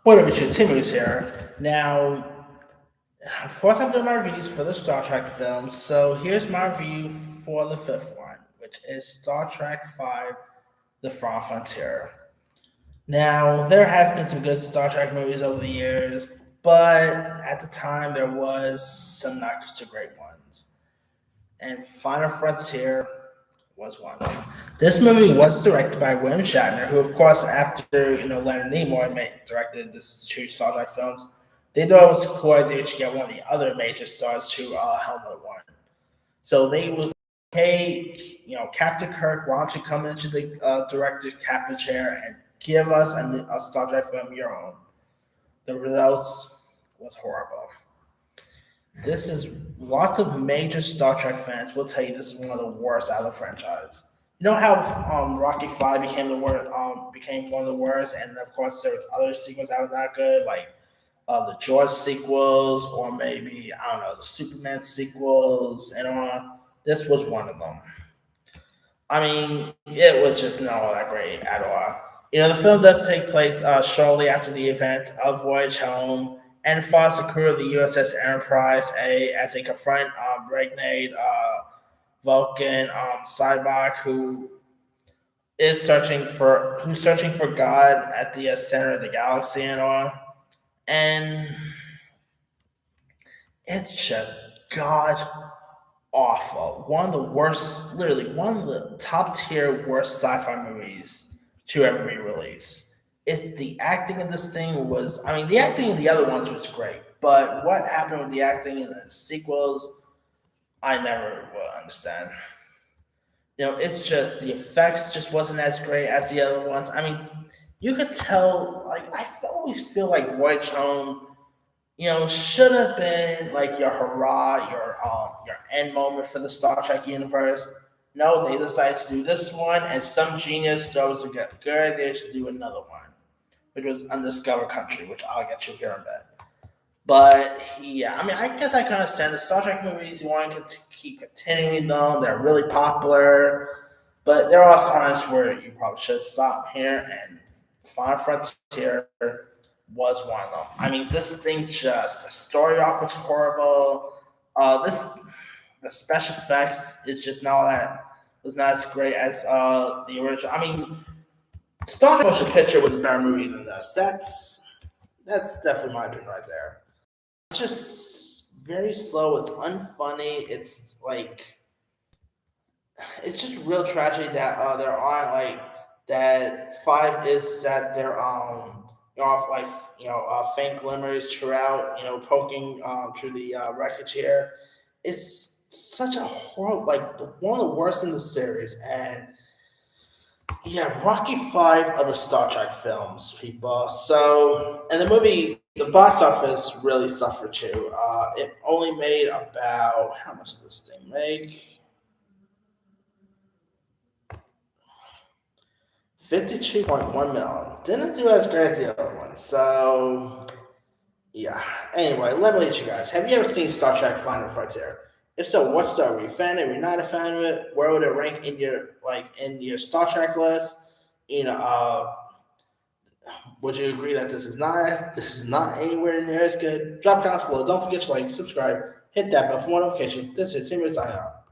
What up, you Timmy's here. Now, of course, I'm doing my reviews for the Star Trek films, so here's my review for the fifth one, which is Star Trek V The Far Frontier. Now, there has been some good Star Trek movies over the years, but at the time there was some not so great ones. And Final Frontier was one of them. This movie was directed by William Shatner, who, of course, after Leonard Nimoy directed this two Star Trek films, they thought it was a cool idea to get one of the other major stars to helm at one. So they was, hey, Captain Kirk, why don't you come into the director's captain chair and give us a Star Trek film your own? The results was horrible. This is lots of major Star Trek fans will tell you this is one of the worst out of the franchise. You know how Rocky Five became the worst, became one of the worst, and of course there was other sequels that were not good, like the Jaws sequels, or maybe I don't know the Superman sequels, and on. This was one of them. I mean, it was just not all that great at all. The film does take place shortly after the event of Voyage Home and follows the crew of the USS Enterprise as they confront Regnade Vulcan Cybok, who's searching for God at the center of the galaxy and all, and it's just god awful. One of the worst, literally one of the top tier worst sci-fi movies to ever be released. It's the acting of this thing was, I mean, the acting in the other ones was great, but what happened with the acting in the sequels, I never will understand. It's just the effects just wasn't as great as the other ones. I mean, you could tell, like, I always feel like Voyage Home should have been like your hurrah, your end moment for the Star Trek universe. No, they decided to do this one, and some genius thought it was a good idea to do another one, which was Undiscovered Country, which I'll get you here in a bit. But yeah, I mean, I guess I can understand the Star Trek movies. You want to keep continuing them; they're really popular. But there are times where you probably should stop here, and Final Frontier was one of them. I mean, this thing's just the story arc was horrible. This the special effects is just not that was not as great as the original. I mean, Star Trek Motion Picture was a better movie than this. That's definitely my opinion right there. It's just very slow. It's unfunny. It's just real tragedy that there aren't like that five is that they're off like faint glimmers throughout poking through the wreckage here. It's such a horrible, like one of the worst in the series. And yeah, Rocky Five of the Star Trek films, people. So, and the movie, the box office really suffered too. It only made about, how much did this thing make? 52.1 million. Didn't do as great as the other one. So yeah. Anyway, let me let you guys. Have you ever seen Star Trek Final Frontier? If so, what star? Are you a fan? Are you not a fan of it? Where would it rank in your Star Trek list? You know, would you agree that this is not anywhere near as good? Drop comments below. Don't forget to like, subscribe, hit that bell for more notification. This is Tim signing out.